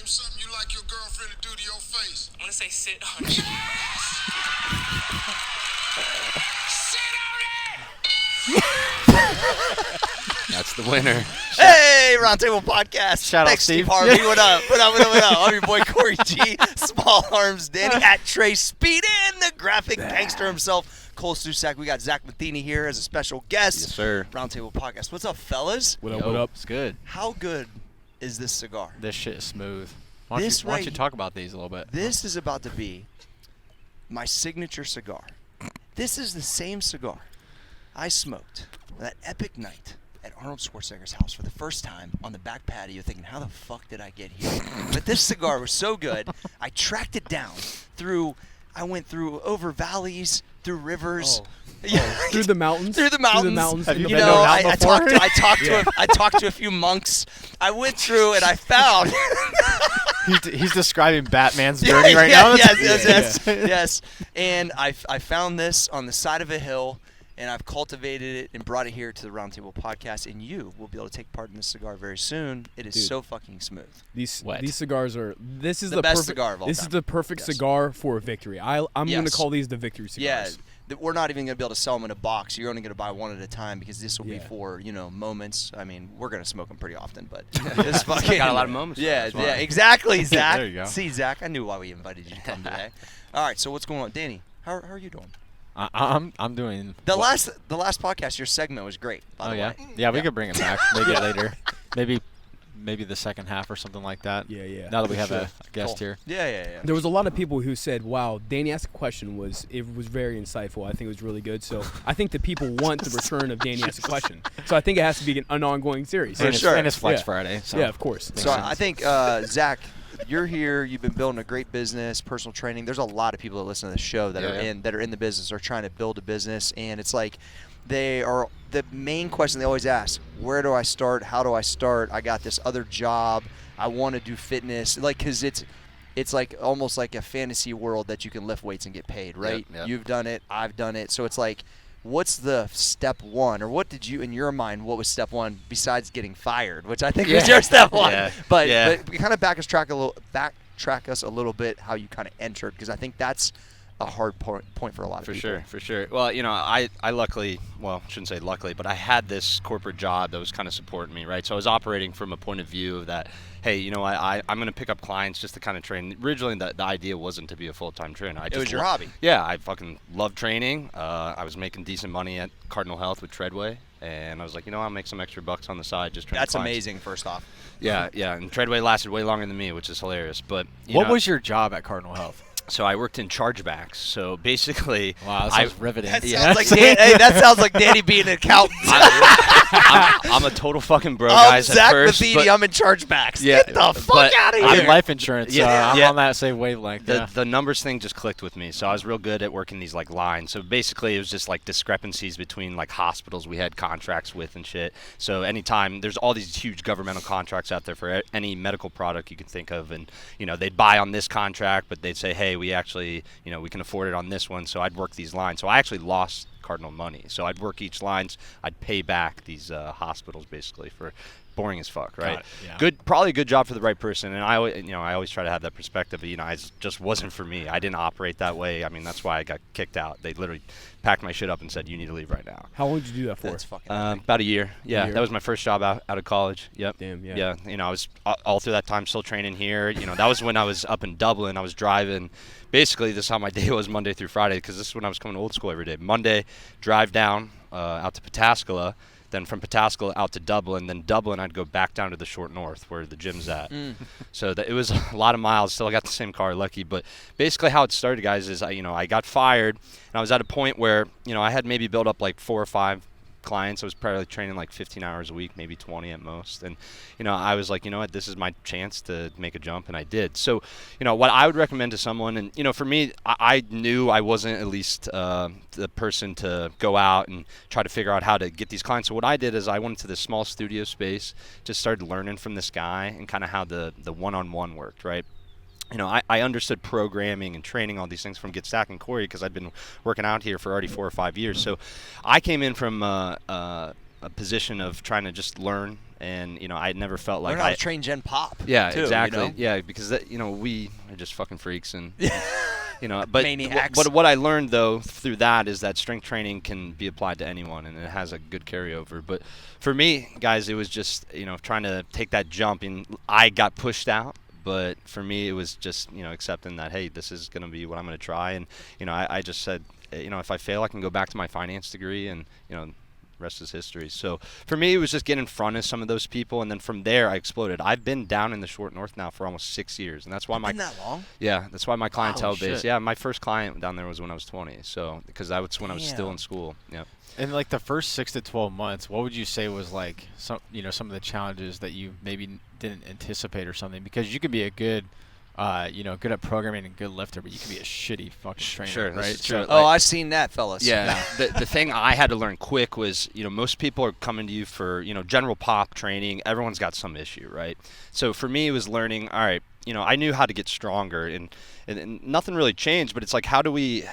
something you like your girlfriend to do to your face. I'm gonna say sit on it. That's the winner. Hey, Roundtable Podcast. Shout out, Thanks, Steve. Harvey. What up? What up? I'm your boy, Corey G. Small Arms Danny at Trey Speed and the graphic gangster himself, Cole Susak. We got Zach Matheny here as a special guest. Yes, sir. Roundtable Podcast. What's up, fellas? What up? It's good. How good is this cigar? This shit is smooth. Why don't This you talk about these a little bit? This is about to be my signature cigar. This is the same cigar I smoked that epic night at Arnold Schwarzenegger's house for the first time on the back patio, thinking, how the fuck did I get here? But this cigar was so good, I tracked it down I went through over valleys, through rivers. Through the mountains. Through the mountains. Have you You been to a know, mountain I before? talked to a few monks. I went through and I found. He's describing Batman's journey right now. Yes. And I found this on the side of a hill, and I've cultivated it and brought it here to the Roundtable Podcast, and you will be able to take part in this cigar very soon. It is Dude. so fucking smooth. These Wet. cigars are. This is The the best perfect cigar of all This time. is the perfect Yes. cigar for victory. I'm going to Yes. call these the victory Yeah, cigars. we're not even going to be able to sell them in a box. You're only going to buy one at a time because this will be Yeah. for, moments. I mean, we're going to smoke them pretty often, but this fucking Got a lot of moments. Yeah, That's yeah, why. exactly, Zach. There you go. See, Zach, I knew why we invited you to come today. All right, so what's going on, Danny? How are you doing? I'm doing. The last podcast, your segment was great. By Oh the yeah. way. Yeah, we could bring it back maybe later. Maybe the second half or something like that. Yeah. Now that we for have sure. a guest Cool. here. Yeah. There was a lot of people who said, "Wow, Danny asked a question was very insightful. I think it was really good." So I think the people want the return of Danny asked a question. So I think it has to be an ongoing series. For and sure. It's Flex Yeah. Friday. So. Yeah, of course. So I think, Zach, you're here. You've been building a great business, personal training. There's a lot of people that listen to the show that are in the business or trying to build a business, and it's like they are the main question they always ask: where do I start? How do I start? I got this other job. I want to do fitness, because it's like almost like a fantasy world that you can lift weights and get paid, right? Yep. You've done it. I've done it. So it's like, what's the step one, or what did you, in your mind, what was step one besides getting fired, which I think was your step one? Yeah. But kind of backtrack us a little bit how you kind of entered, because I think that's a hard point for a lot of people. For sure. Well, I luckily, shouldn't say luckily, but I had this corporate job that was kind of supporting me, right? So I was operating from a point of view of that, hey, I'm going to pick up clients just to kind of train. Originally, the idea wasn't to be a full-time trainer. It was your hobby. Yeah, I fucking love training. I was making decent money at Cardinal Health with Treadway, and I was like, I'll make some extra bucks on the side just training That's clients. amazing, first off. Yeah, and Treadway lasted way longer than me, which is hilarious. But What was your job at Cardinal Health? So I worked in chargebacks. So basically, Wow, that sounds riveting. That sounds like Danny being an accountant. I'm a total fucking bro, guys. Zach at first, Matheny, but I'm in chargebacks. Yeah, Get the fuck but out of I'm here. in life insurance, so Yeah, I'm yeah. on that same wavelength. the numbers thing just clicked with me. So I was real good at working these like lines. So basically, it was just like discrepancies between like hospitals we had contracts with and shit. So anytime there's all these huge governmental contracts out there for any medical product you can think of, and they'd buy on this contract, but they'd say, hey, we actually we can afford it on this one. So I'd work these lines. So I actually lost Cardinal money. So I'd work each lines. I'd pay back these hospitals basically for boring as fuck, right? Got it, yeah. Probably a good job for the right person. And I always try to have that perspective. It just wasn't for me. I didn't operate that way. I mean, that's why I got kicked out. They literally packed my shit up and said, you need to leave right now. How long did you do that for? That's fucking About a year. Yeah, year. that was my first job out of college. Yep. Damn, yeah. Yeah, I was all through that time still training here. That was when I was up in Dublin. I was driving. Basically, this is how my day was Monday through Friday, because this is when I was coming to old school every day. Monday, drive down out to Pataskala. Then from Pataskala out to Dublin. Then Dublin, I'd go back down to the short north where the gym's at. So it was a lot of miles. Still, I got the same car, lucky. But basically, how it started, guys, is I got fired, and I was at a point where I had maybe built up like 4 or 5 clients. I was probably training like 15 hours a week, maybe 20 at most. And, I was like, what, this is my chance to make a jump, and I did. So, what I would recommend to someone, and, for me, I knew I wasn't at least the person to go out and try to figure out how to get these clients. So what I did is I went to this small studio space, just started learning from this guy and kind of how the one-on-one worked, right? I understood programming and training, all these things from Get Stack and Corey, because I'd been working out here for already 4 or 5 years. So I came in from a position of trying to just learn, and I never felt like Learn how to train Gen Pop. Yeah, too, exactly. Yeah, because we are just fucking freaks, and but Maniacs. what I learned though through that is that strength training can be applied to anyone, and it has a good carryover. But for me, guys, it was just trying to take that jump, and I got pushed out. But for me, it was just accepting that, hey, this is going to be what I'm going to try, and I just said, if I fail, I can go back to my finance degree, and rest is history. So for me, it was just getting in front of some of those people, and then from there I exploded. I've been down in the short north now for almost 6 years, and that's why Been that long? Yeah, that's why my clientele Holy base. shit. Yeah, my first client down there was when I was 20. So because that was when I was still Damn. in school. Yeah. In like the first 6 to 12 months, what would you say was like some of the challenges that you maybe didn't anticipate or something? Because you could be a good, good at programming and good lifter, but you can be a shitty fucking trainer, Sure, right? sure. Oh, I've seen that, fellas. Yeah. The thing I had to learn quick was, most people are coming to you for, general pop training. Everyone's got some issue, right? So for me, it was learning, all right, I knew how to get stronger, and nothing really changed, but it's like, how do we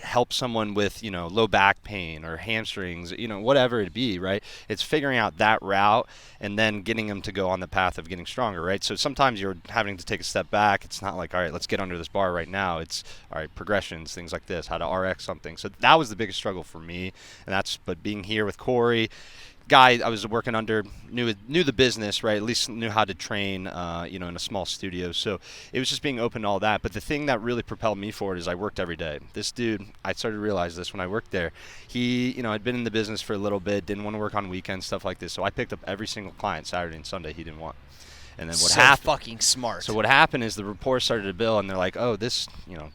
help someone with low back pain or hamstrings, whatever it be, right? It's figuring out that route and then getting them to go on the path of getting stronger, right? So sometimes you're having to take a step back. It's not like, all right, let's get under this bar right now. It's all right, progressions, things like this, how to RX something. So that was the biggest struggle for me, but being here with Corey, guy I was working under knew the business, right? At least knew how to train, in a small studio. So it was just being open to all that. But the thing that really propelled me forward is I worked every day. This dude, I started to realize this when I worked there. He, had been in the business for a little bit, didn't want to work on weekends, stuff like this. So I picked up every single client Saturday and Sunday he didn't want. And then what so happened? fucking smart. So what happened is the reports started to bill, and they're like, oh, this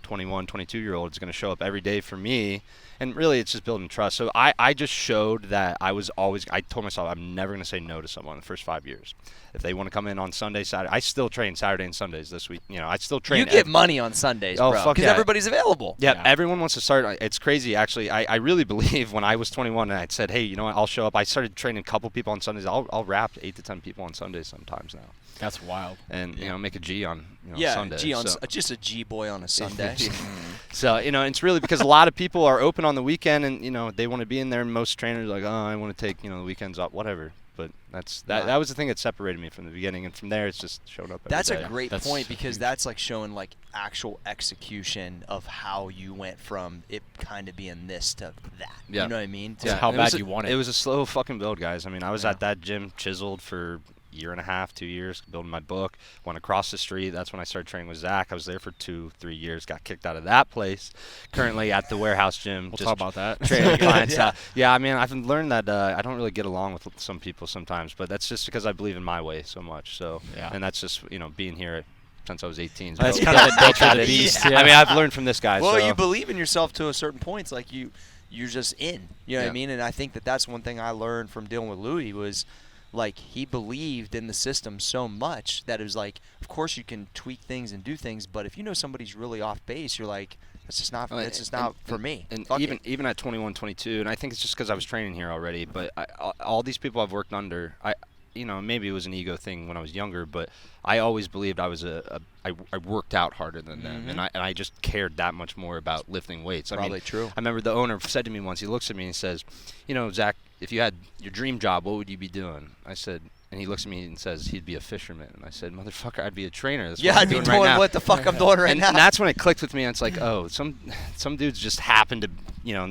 21, 22-year-old is going to show up every day for me. And really, it's just building trust. So I just showed that I told myself I'm never going to say no to someone in the first 5 years. If they want to come in on Sunday, Saturday, I still train Saturday and Sundays this week. I still train. You get money on Sundays, Oh, bro, fuck because yeah. everybody's available. Yeah, everyone wants to start. It's crazy, actually. I really believe when I was 21 and I said, hey, you know what, I'll show up. I started training a couple people on Sundays. I'll wrap 8 to 10 people on Sundays sometimes now. That's wild. And make a G on Yeah, Sunday. G on so. just a G boy on a Sunday. So it's really because a lot of people are open on the weekend, and they want to be in there. And most trainers are like, oh, I want to take the weekends off, whatever. But that was the thing that separated me from the beginning, and from there it's just showed up. That's every a day. great That's point, because huge. that's like showing like actual execution of how you went from it kind of being this to that. Yeah. You know what I mean? Yeah. How it bad was you want it. It was a slow fucking build, guys. I mean, I was Yeah. at that gym chiseled for year and a half, 2 years, building my book. Went across the street. That's when I started training with Zach. I was there for 2-3 years. Got kicked out of that place. Currently at the warehouse gym. We'll just talk about that. training clients. Yeah. Yeah, I mean, I've learned that I don't really get along with some people sometimes, but that's just because I believe in my way so much. So, Yeah. and that's just being here since I was 18. That's So kind of the nature of the Yeah. beast. I mean, I've learned from this guy. Well, so. you believe in yourself to a certain point. It's like you're just in. You know what Yeah. I mean? And I think that's one thing I learned from dealing with Louis was, like, he believed in the system so much that it was like, of course you can tweak things and do things, but if you know somebody's really off base, you're like, that's just not for me. And Fuck even it. even at 21, 22, and I think it's just because I was training here already. But all these people I've worked under, maybe it was an ego thing when I was younger, but I always believed I was I worked out harder than them, and I just cared that much more about lifting weights. I Probably mean, true. I remember the owner said to me once. He looks at me and he says, Zach, if you had your dream job, what would you be doing? I said. And he looks at me and says he'd be a fisherman. And I said, motherfucker, I'd be a trainer. That's Yeah, what I'm I'd be doing doing right now. what the fuck I'm doing right and, now. and that's when it clicked with me. And it's like, oh, some dudes just happen to,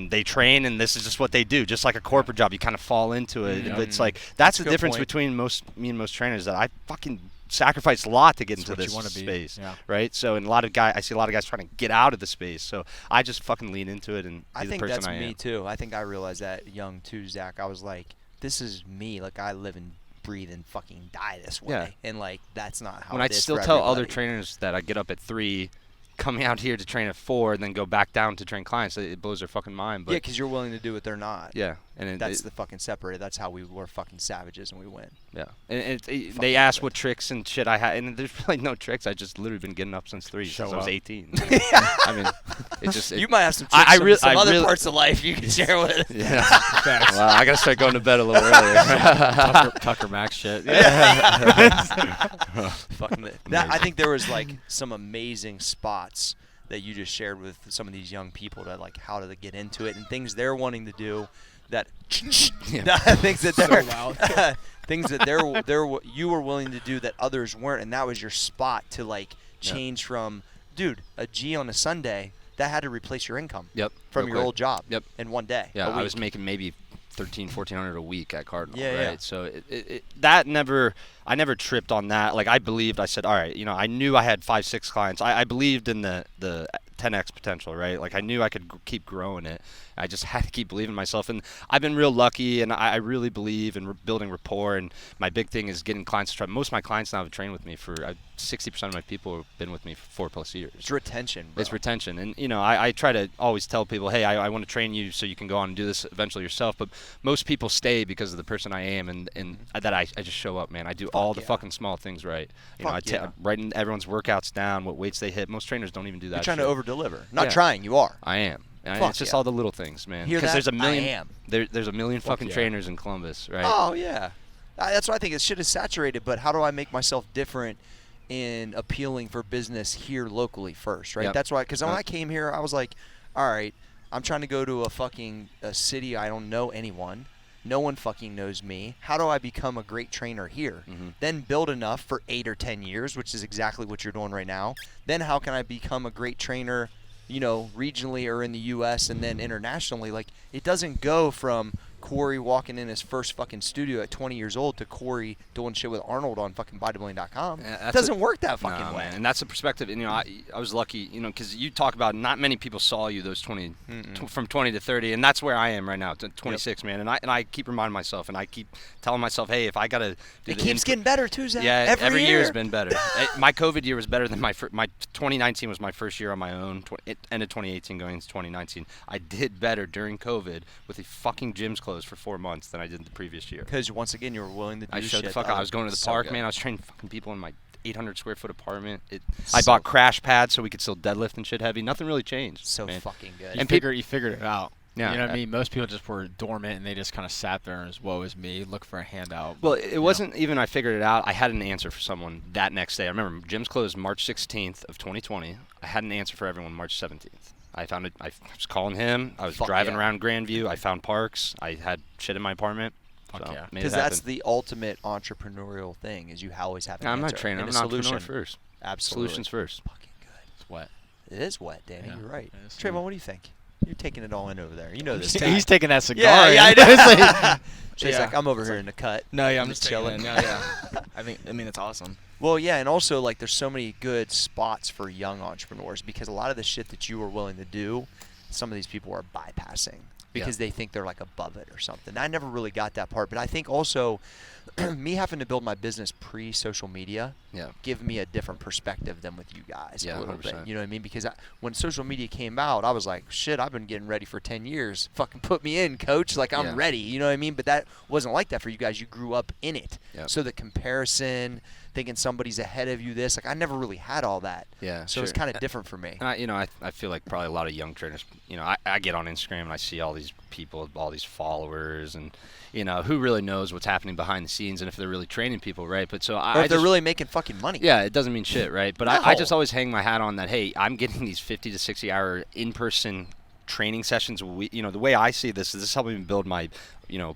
they train and this is just what they do. Just like a corporate job, you kind of fall into it. Yeah. But it's like, that's the Good difference point. between me and most trainers, that I fucking sacrificed a lot to get It's into what you this wanna be. space. Yeah. Right? So, and I see a lot of guys trying to get out of the space. So I just fucking lean into it and be I the think person that's I me am. too. I think I realized that young too, Zach. I was like, this is me. Like, I live and breathe and fucking die this way. Yeah. And like, that's not how When it I is still for tell other everybody. trainers that I get up at 3, coming out here to train at 4, and then go back down to train clients, it blows their fucking mind. But Yeah, because you're willing to do what they're not. yeah, and That's the fucking separator. That's how we're fucking savages and we win. yeah. And they Fucking asked good. what tricks and shit I had, and there's really no tricks. I just literally been getting up since 3 Show since I was up. 18. I mean, it's just You might have some tricks I from really- some I other really- parts of life you can share with us. yeah. Well, I gotta start going to bed a little earlier. Tucker Max shit. Fucking that, I think there was like some amazing spots that you just shared with some of these young people, that like how to get into it and things they're wanting to do that Yeah. things that So they're loud. things that you were willing to do that others weren't, and that was your spot to like change from, dude, a G on a Sunday that had to replace your income. Yep. From Real your quick. old job. Yep. In one day. Yeah, a I was week. making maybe $1,400 a week at Cardinal, Yeah, right? yeah. So I never tripped on that. Like I believed, I said, all right, I knew I had 5-6 clients. I believed in the 10x potential, right? Like I knew I could keep growing it. I just had to keep believing in myself, and I've been real lucky, and I really believe in building rapport. And my big thing is getting clients to try. Most of my clients now have trained with me for 60% of my people have been with me for 4+ years. It's retention, bro. It's retention, and I try to always tell people, hey, I want to train you so you can go on and do this eventually yourself. But most people stay because of the person I am, and that I just show up, man. I do all the fucking small things right. Writing everyone's workouts down, what weights they hit. Most trainers don't even do that. You're trying to over-deliver. Not Yeah. trying, you are. I am. And Fuck it's just yeah. all the little things, man. Hear Because that? there's a million. I am. There's a million fucking yeah. trainers in Columbus, right? Oh, yeah. That's what I think. This shit is saturated, but how do I make myself different in appealing for business here locally first, right? Yep. That's why, because when I came here, I was like, all right, I'm trying to go to a city I don't know anyone. No one fucking knows me. How do I become a great trainer here? Mm-hmm. Then build enough for 8 or 10 years, which is exactly what you're doing right now. Then how can I become a great trainer, regionally or in the U.S. and then internationally? Like, it doesn't go from Corey walking in his first fucking studio at 20 years old to Corey doing shit with Arnold on fucking bodybuilding.com. Yeah, It doesn't work that fucking No, way. man. And that's the perspective. And I was lucky, because you talk about not many people saw you those from 20 to 30, and that's where I am right now, to 26, man. And I keep reminding myself, and I keep telling myself, hey, if I gotta do It the keeps getting better too, Zach. yeah, every year has been better. My COVID year was better than my 2019 was my first year on my own. End of 2018 going into 2019, I did better during COVID with the fucking gyms closed for 4 months than I did the previous year. Because once again, you were willing to do I showed shit. the fuck out. I was going to the So park, good. man. I was training fucking people in my 800 square foot apartment. So I bought crash pads so we could still deadlift and shit heavy. Nothing really changed. So man. fucking good. And You figured it out. Yeah. You know what I mean? Most people just were dormant and they just kind of sat there and was, woe is me, look for a handout. Well, it wasn't even I figured it out. I had an answer for someone that next day. I remember gyms closed March 16th of 2020. I had an answer for everyone March 17th. I found it. I was calling him. I was driving around Grandview. I found parks. I had shit in my apartment. Fuck yeah. Because that's the ultimate entrepreneurial thing, is you always have an I'm not answer training. and I'm a an entrepreneur solution. first. Absolutely. Solutions first. Fucking good. It's wet. It is wet, Danny. Yeah, You're right. it is. Trayvon, what do you think? You're taking it all in over there. You know this. He's taking that cigar. yeah, in. I know. She's Yeah. like, I'm over here in the cut. No, yeah, I'm just chilling. chilling. Yeah. I mean, it's awesome. Well, yeah, and also, like, there's so many good spots for young entrepreneurs, because a lot of the shit that you were willing to do, some of these people are bypassing because they think they're, like, above it or something. I never really got that part, but I think also me having to build my business pre-social media give me a different perspective than with you guys a little 100%. bit. You know what I mean? Because when social media came out, I was like, shit, I've been getting ready for 10 years. Fucking put me in, coach. Like, I'm ready. You know what I mean? But that wasn't like that for you guys. You grew up in it. Yep. So the comparison, thinking somebody's ahead of you, like, I never really had all that. Yeah, So it's sure. kind of different for me. And I feel like probably a lot of young trainers, I get on Instagram and I see all these people, all these followers, and, who really knows what's happening behind the scenes and if they're really training people, right? But so Or if they're really making fucking money. Yeah, it doesn't mean shit, right? But No. I just always hang my hat on that, hey, I'm getting these 50 to 60 hour in-person training sessions. The way I see this is helping me build my,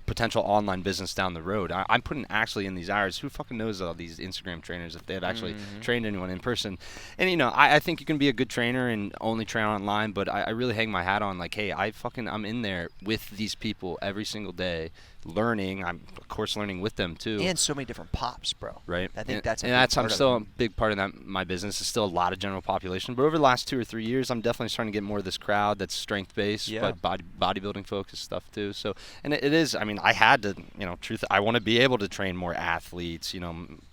potential online business down the road. I'm putting actually in these hours. Who fucking knows all these Instagram trainers if they had actually trained anyone in person? And, I think you can be a good trainer and only train online, but I really hang my hat on, like, hey, I'm in there with these people every single day learning. I'm, of course, learning with them, too. And so many different pops, bro. Right. I think And that's a and big that's part I'm of still it. a big part of that. My business is still a lot of general population, but over the last 2 or 3 years, I'm definitely starting to get more of this crowd that's strength based, but bodybuilding focused stuff too. So, and it is. I mean, I had to, I want to be able to train more athletes,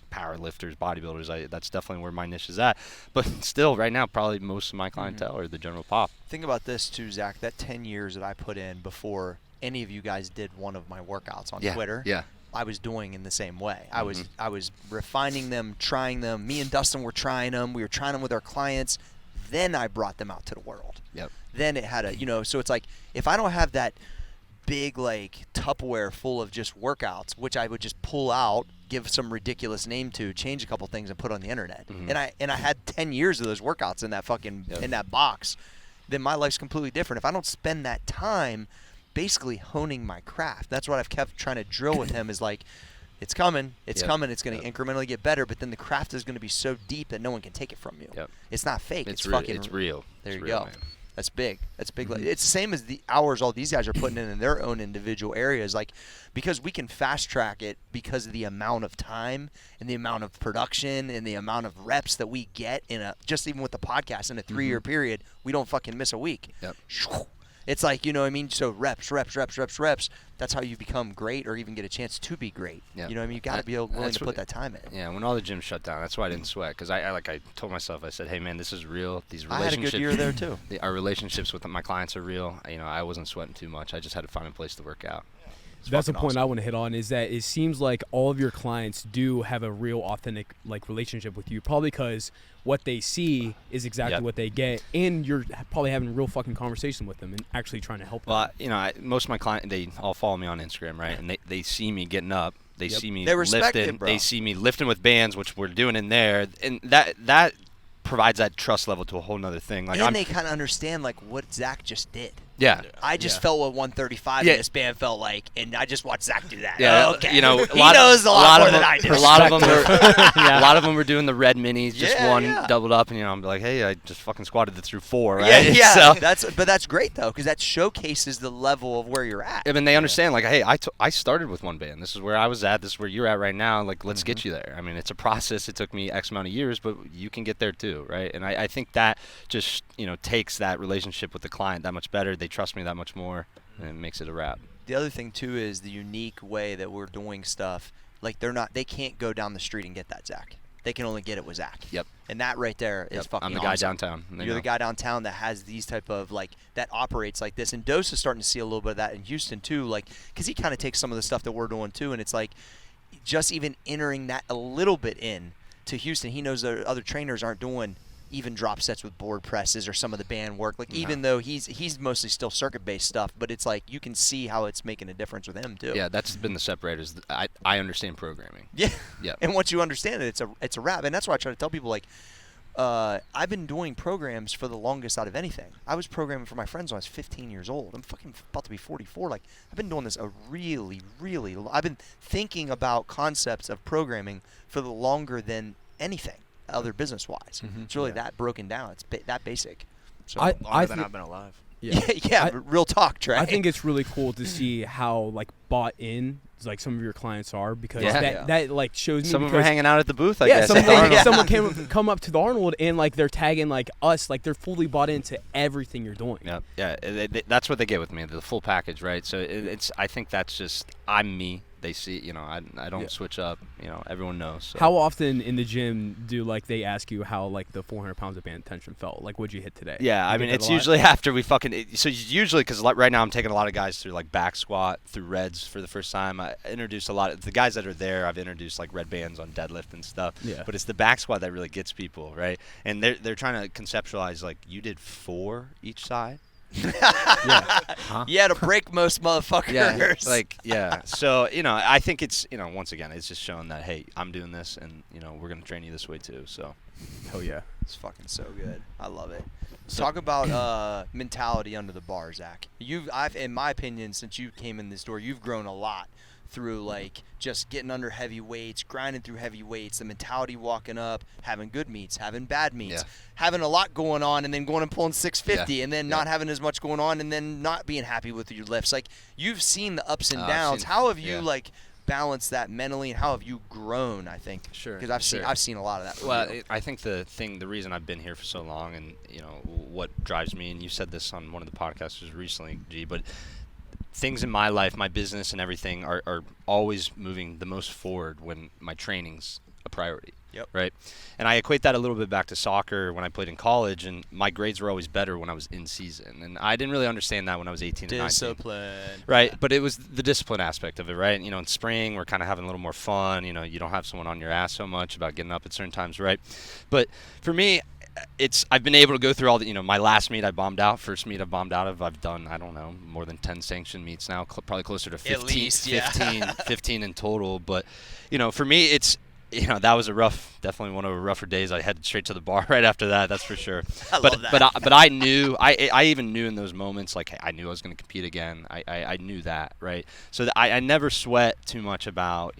power lifters, bodybuilders. That's definitely where my niche is at. But still, right now, probably most of my clientele are the general pop. Think about this too, Zach. That 10 years that I put in before any of you guys did one of my workouts on Twitter. Yeah. I was doing in the same way. I was refining them, trying them. Me and Dustin were trying them. We were trying them with our clients. Then I brought them out to the world. Yep. Then it had a, so it's like, if I don't have that big, like, Tupperware full of just workouts, which I would just pull out, give some ridiculous name to, change a couple things, and put on the internet. And I had 10 years of those workouts in that fucking in that box. Then my life's completely different. If I don't spend that time basically honing my craft. That's what I've kept trying to drill with him is like, it's coming, it's coming, it's going to incrementally get better, but then the craft is going to be so deep that no one can take it from you. Yep. It's not fake. It's real, fucking it's real. There it's you real, go. Man. That's big. That's big. It's the same as the hours all these guys are putting in their own individual areas. Like, because we can fast track it because of the amount of time and the amount of production and the amount of reps that we get in just even with the podcast in a 3-year period, we don't fucking miss a week. Yep. It's like, you know what I mean? So reps. That's how you become great or even get a chance to be great. Yep. You know what I mean? You got to be willing to put that time in. Yeah, when all the gyms shut down, that's why I didn't sweat. Because I told myself, I said, hey, man, this is real. These I had a relationships. good year there, too. Our relationships with my clients are real. You know, I wasn't sweating too much. I just had to find a place to work out. That's the point I want to hit on, is that it seems like all of your clients do have a real authentic like relationship with you, probably because what they see is exactly what they get, and you're probably having real fucking conversation with them and actually trying to help them. Well, you know, most of my clients, they all follow me on Instagram, right? And they see me getting up. They see me They respect lifting. it, bro. They see me lifting with bands, which we're doing in there. And that provides that trust level to a whole nother thing. Like, and they kind of understand like what Zach just did. Yeah. I just felt what 135 in this band felt like, and I just watched Zach do that. Yeah, okay. you know, he knows a lot more than I do. A lot of them were doing the red minis, just one doubled up, and I'm like, hey, I just fucking squatted it through 4, right? Yeah. So, that's great though, because that showcases the level of where you're at. I mean, they understand, like, hey, I started with one band. This is where I was at. This is where you're at right now. Like, let's get you there. I mean, it's a process. It took me X amount of years, but you can get there too, right? And I think that just, you know, takes that relationship with the client that much better. They trust me that much more, and it makes it a wrap. The other thing too is the unique way that we're doing stuff. Like, they can't go down the street and get that Zach. They can only get it with Zach. Yep. And that right there is fucking I'm the awesome. guy downtown. You're the guy downtown that has these type of, like, that operates like this. And Dose is starting to see a little bit of that in Houston too, like, because he kind of takes some of the stuff that we're doing too, and it's like just even entering that a little bit in to Houston. He knows that other trainers aren't doing even drop sets with board presses or some of the band work. Like, even though he's mostly still circuit-based stuff, but it's like you can see how it's making a difference with him too. Yeah, that's been the separators. I understand programming. Yeah. Yeah. And once you understand it, it's a wrap. And that's why I try to tell people, like, I've been doing programs for the longest out of anything. I was programming for my friends when I was 15 years old. I'm fucking about to be 44. Like, I've been doing this I've been thinking about concepts of programming for the longer than anything other business-wise. It's really that broken down. It's that basic. So Longer than I've been alive. yeah, real talk, Trey. I think it's really cool to see how like bought in like some of your clients are, because that like shows me some of them are hanging out at the booth. I guess. Someone can come up to the Arnold and like they're tagging like us, like they're fully bought into everything you're doing. Yeah. That's what they get with me, the full package, right? So it's. I think that's just I'm me. They see, you know, I don't switch up. You know, everyone knows. So. How often in the gym do like they ask you how like the 400 pounds of band tension felt? Like, what'd you hit today? Yeah, I mean, it's usually after we so usually, because right now I'm taking a lot of guys through like back squat, through reds for the first time. I introduced a lot of the guys that are there. I've introduced like red bands on deadlift and stuff. Yeah. But it's the back squat that really gets people, right? And they're trying to conceptualize like, you did 4 each side. You had to break most motherfuckers. So, you know, I think it's, you know, once again, it's just showing that, hey, I'm doing this, and, you know, we're going to train you this way too. So, hell yeah. It's fucking so good. I love it. Talk about mentality under the bar, Zach. I've, in my opinion, since you came in this door, you've grown a lot through like just getting under heavy weights, grinding through heavy weights, the mentality walking up, having good meets, having bad meets, having a lot going on, and then going and pulling 650, and then not having as much going on, and then not being happy with your lifts. Like, you've seen the ups and downs. How have you like balanced that mentally, and how have you grown? I think because I've seen a lot of that. Well, I think the reason I've been here for so long, and you know what drives me, and you said this on one of the podcasts recently, G, but things in my life, my business and everything are always moving the most forward when my training's a priority. Yep. Right? And I equate that a little bit back to soccer when I played in college, and my grades were always better when I was in season. And I didn't really understand that when I was 18 and 19. Discipline. Right, but it was the discipline aspect of it, right? You know, in spring, we're kind of having a little more fun. You know, you don't have someone on your ass so much about getting up at certain times, right? But for me, I've been able to go through all the, you know, my last meet I bombed out, first meet I bombed out of, I've done, I don't know, more than 10 sanctioned meets now, probably closer to 15, At least, 15 in total. But, you know, for me, that was definitely one of the rougher days. I headed straight to the bar right after that. That's for sure. I love that. But I knew, I even knew in those moments, like, I knew I was going to compete again. I knew that, right? So I never sweat too much about,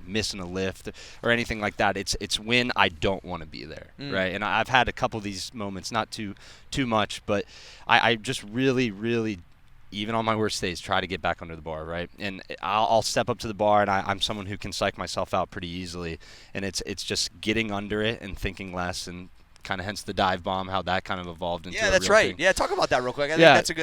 missing a lift or anything like that. It's when I don't want to be there, right? And I've had a couple of these moments, not too much, but I just really, really, even on my worst days, try to get back under the bar, right? And I'll step up to the bar, and I'm someone who can psych myself out pretty easily. And it's just getting under it and thinking less, and kind of hence the dive bomb, how that kind of evolved into. Yeah, a that's real right. thing. Yeah, talk about that real quick. I think that's a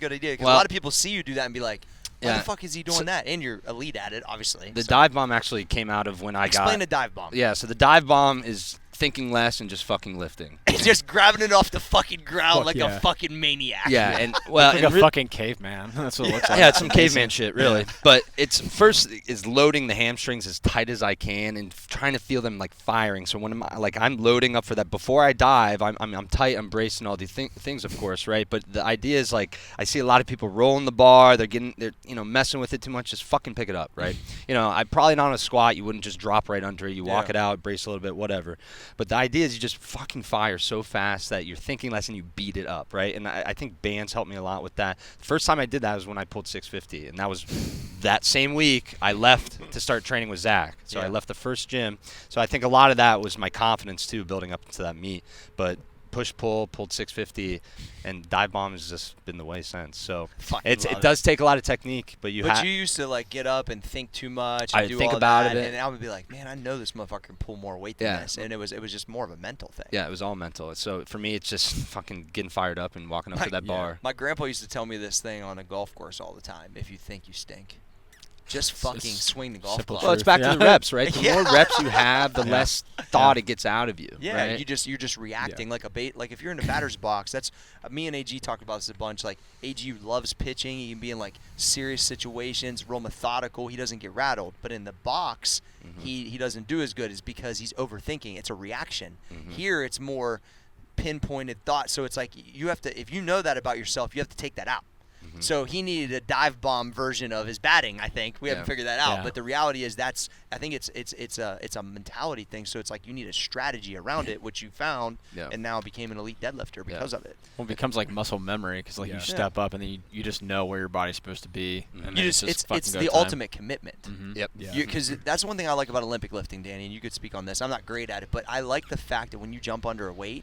good idea. Because a lot of people see you do that and be like, why the fuck is he doing that? And you're elite at it, obviously. The dive bomb actually came out of when I Explain the dive bomb. Yeah, so the dive bomb is thinking less and just fucking lifting. He's just grabbing it off the fucking ground like yeah. a fucking maniac. Yeah, and well, like a fucking caveman. That's what it looks like. Yeah, it's some caveman shit, really. But it's first is loading the hamstrings as tight as I can and trying to feel them like firing. So when I'm loading up for that before I dive, I'm tight, I'm braced, and all these things, of course, right? But the idea is like I see a lot of people rolling the bar, they're messing with it too much. Just fucking pick it up, right? I probably not on a squat, you wouldn't just drop right under it. You walk it out, brace a little bit, whatever. But the idea is you just fucking fire so fast that you're thinking less and you beat it up, right? And I think bands helped me a lot with that. The first time I did that was when I pulled 650, and that was that same week I left to start training with Zach. So I left the first gym. So I think a lot of that was my confidence too, building up to that meet. But push-pull, pulled 650, and dive bomb has just been the way since. So it does take a lot of technique, but you used to like get up and think too much. I And do think all about that, it, and I would be like, man, I know this motherfucker can pull more weight than this, and it was just more of a mental thing. Yeah, it was all mental. So for me, it's just fucking getting fired up and walking up to that bar. My grandpa used to tell me this thing on a golf course all the time: if you think you stink, just fucking swing the golf club. Well, it's back to the reps, right? The more reps you have, the less thought it gets out of you. Yeah, right? you're just reacting like a bait. Like if you're in a batter's box, that's me and AG talked about this a bunch. Like AG loves pitching. He can be in like serious situations, real methodical. He doesn't get rattled. But in the box, he doesn't do as good, is because he's overthinking. It's a reaction. Here, it's more pinpointed thought. So it's like you have to, if you know that about yourself, you have to take that out. So he needed a dive bomb version of his batting. I think we haven't figured that out, but the reality is I think it's a mentality thing. So it's like you need a strategy around it, which you found, and now became an elite deadlifter because of it. Well, it becomes like muscle memory because you step up and then you just know where your body's supposed to be. And it's the ultimate commitment. Yep. Because that's one thing I like about Olympic lifting, Danny. And you could speak on this. I'm not great at it, but I like the fact that when you jump under a weight,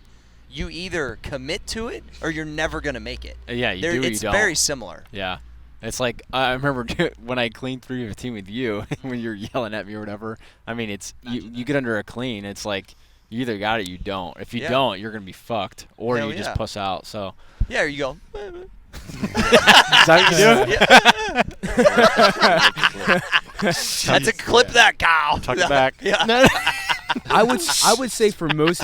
you either commit to it or you're never going to make it. Yeah, you do or it's you don't. very similar. Yeah. It's like, I remember when I cleaned 315 with you, when you were yelling at me or whatever. I mean, it's you get under a clean, it's like you either got it or you don't. If you don't, you're going to be fucked. Or you just puss out. So yeah, or you go. Is that what you do? That's a clip that cow. Tuck it back. Yeah. I would say for most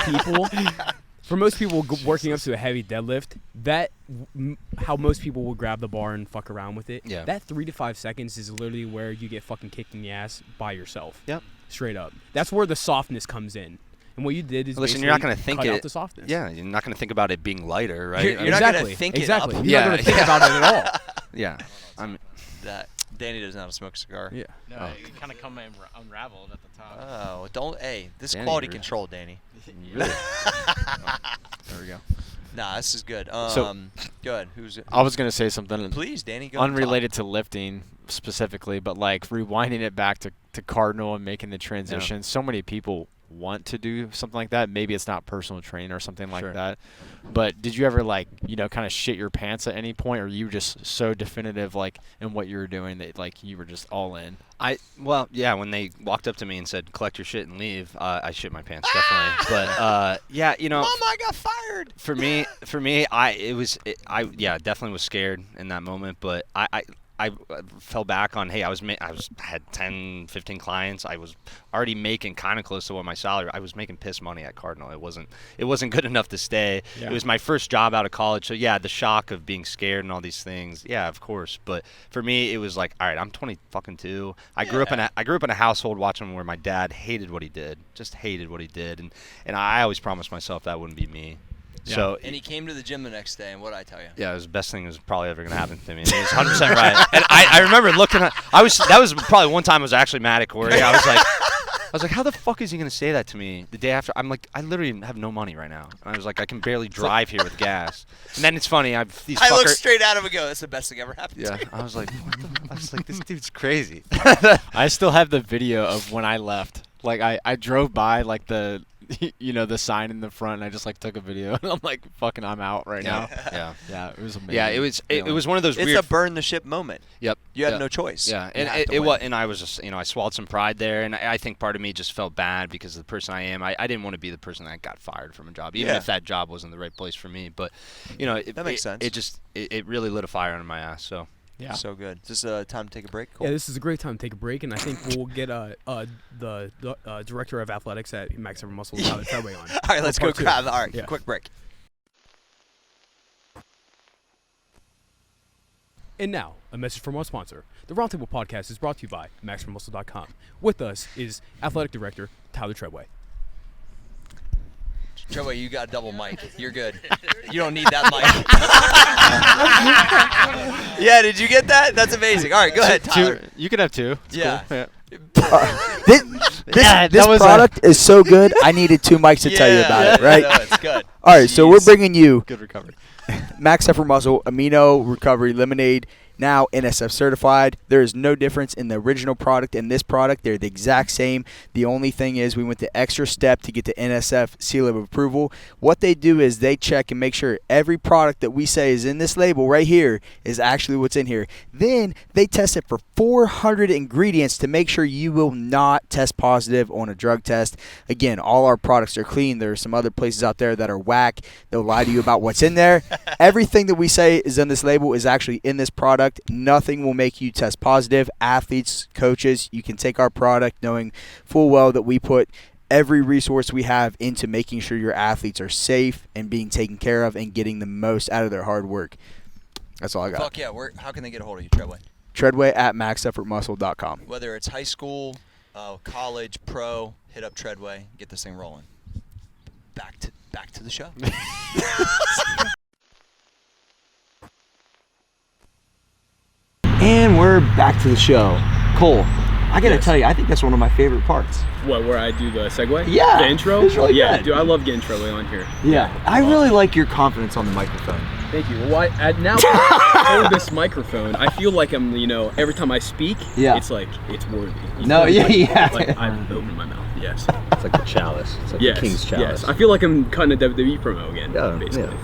people working up to a heavy deadlift, how most people will grab the bar and fuck around with it. Yeah. That 3 to 5 seconds is literally where you get fucking kicked in the ass by yourself. Yep. Straight up. That's where the softness comes in. And what you did is listen, you're not going to think cut it. out the softness. Yeah, you're not going to think about it being lighter, right? You're not going to think it up. You're not going to think about it at all. Yeah. I mean, that Danny doesn't know how to smoke a cigar. Yeah. No, you kind of come unraveled at the top. Oh, don't. Hey, this Danny, quality really? control, Danny. really? There we go. Nah, this is good. Good. Who's it? I was going to say something. Please, Danny, go unrelated to lifting specifically, but like rewinding it back to Cardinal and making the transition. So many people want to do something like that. Maybe it's not personal training or something like that. But did you ever kind of shit your pants at any point, or you were just so definitive in what you were doing that you were just all in? When they walked up to me and said, collect your shit and leave, I shit my pants, definitely. But, Mom, I got fired. For me, I definitely was scared in that moment, but I fell back on, hey, I had 10, 15 clients. I was already making kind of close to what my salary. I was making piss money at Cardinal. It wasn't good enough to stay. Yeah. It was my first job out of college. So yeah, the shock of being scared and all these things. Yeah, of course. But for me, it was like, all right, I'm 22. I grew up in a household watching where my dad hated what he did, just hated what he did, and I always promised myself that wouldn't be me. Yeah. So and he came to the gym the next day, and what did I tell you? Yeah, it was the best thing that was probably ever going to happen to me. And he was 100% right. And I remember looking at – that was probably one time I was actually mad at Corey. I was like was like, how the fuck is he gonna say that to me the day after? I'm like, I literally have no money right now. And I was like, I can barely drive here with gas. And then it's funny, I look straight at him and go, "That's the best thing ever happened." Yeah, I was like, what the? I was like, this dude's crazy. I still have the video of when I left. Like I drove by like the the sign in the front, and I just like took a video, and I'm like, fucking, I'm out right now. Yeah, it was amazing. Yeah, it was one of those It's weird. a burn the ship moment. Yep. You had no choice. Yeah, You and had to it win. was, and I was just, I swallowed some pride there, and I think part of me just felt bad because of the person I am. I didn't want to be the person that got fired from a job, even if that job wasn't the right place for me. But, that makes sense. It really lit a fire under my ass. So. Yeah. So good. Is this time to take a break? Cool. Yeah, this is a great time to take a break, and I think we'll get the director of athletics at Max Ever Muscle, Tyler Treadway, on. All right, let's go part two. grab. All right, Yeah. quick break. And now, a message from our sponsor. The Roundtable podcast is brought to you by MaxForMuscle.com. With us is athletic director Tyler Treadway. Treadway, you got a double mic. You're good. You don't need that mic. Yeah, did you get that? That's amazing. All right, go ahead, Tyler. You could have two. It's Yeah. cool. This product is so good, I needed 2 mics to tell you about it, right? No, it's good. All right, so we're bringing you Good recovery. Max Effort Muscle Amino Recovery Lemonade, now NSF certified. There is no difference in the original product and this product. They're the exact same. The only thing is we went the extra step to get the NSF seal of approval. What they do is they check and make sure every product that we say is in this label right here is actually what's in here. Then they test it for 400 ingredients to make sure you will not test positive on a drug test. Again, all our products are clean. There are some other places out there that are whack. They'll lie to you about what's in there. Everything that we say is in this label is actually in this product. Nothing will make you test positive. Athletes, coaches, you can take our product knowing full well that we put every resource we have into making sure your athletes are safe and being taken care of and getting the most out of their hard work. That's all I got. Fuck yeah. How can they get a hold of you, Treadway? Treadway at maxeffortmuscle.com. Whether it's high school, college, pro, hit up Treadway, get this thing rolling. Back to the show. And we're back to the show. Cole, I gotta tell you, I think that's one of my favorite parts. What, where I do the segue? Yeah, The intro? it's really yeah, good. dude, I love getting Treadway on here. Yeah, I really like your confidence on the microphone. Thank you. Well, now for this microphone, I feel like I'm, every time I speak, it's like, it's worthy. No, yeah. Like I've opened my mouth, yes. It's like the chalice. It's like the king's chalice. Yes, I feel like I'm cutting a WWE promo again, basically.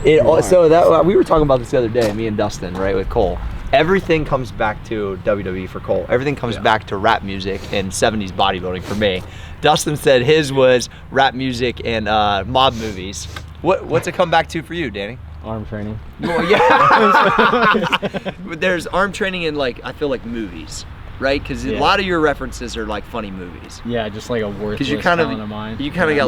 We were talking about this the other day, me and Dustin, right, with Cole. Everything comes back to WWE for Cole. Everything comes back to rap music and 70s bodybuilding for me. Dustin said his was rap music and mob movies. What's it come back to for you, Danny? Arm training. Well, yeah. There's arm training in, I feel like movies, right? Because a lot of your references are like funny movies. Yeah, just like a worthless Because you kind talent of mine. You kind of got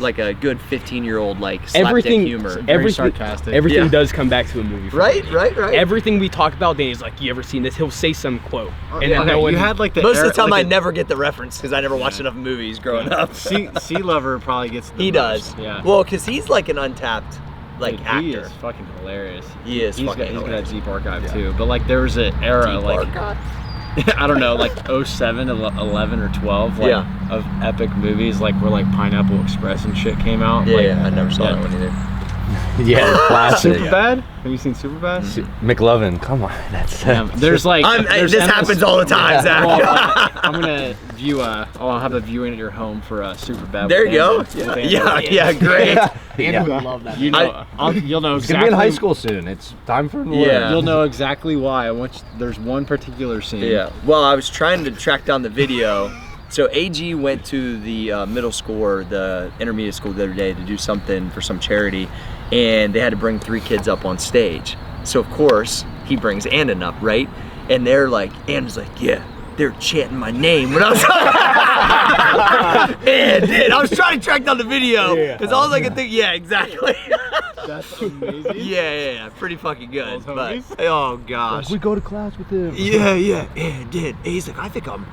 like a good 15-year-old slapdick Everything, humor. Very sarcastic. Everything does come back to a movie. For Right, me. right. Everything we talk about, Danny's like, you ever seen this? He'll say some quote. And then Okay, you had like the Most of the time, like I never get the reference because I never watched enough movies growing up. Sea Lover probably gets the He most. does. Yeah. Well, because he's like an untapped Dude, actor. He is fucking hilarious. He is He's fucking got hilarious. a deep archive too. But there was an era I don't know, 07, 11 or 12 of epic movies where Pineapple Express and shit came out. Yeah, I never saw that one either. Yeah, classic. Superbad? Have you seen Superbad? McLovin, come on, that's. There's this happens all the time, Zach. I'm gonna view. I'll have a viewing at your home for Superbad. There you go. Yeah, great. Andy would love that. You'll know exactly. It's gonna be in high school soon. It's time for You'll know exactly why. There's one particular scene. Yeah. Well, I was trying to track down the video. So AG went to the middle school or the intermediate school the other day to do something for some charity, and they had to bring 3 kids up on stage. So of course he brings Andon up, right? And they're like, Andon's like, yeah, they're chanting my name when I was and I was trying to track down the video because all I could think, yeah, exactly. That's amazing. Yeah, pretty fucking good. But oh gosh, we go to class with him. Yeah, and did. And he's like, I think I'm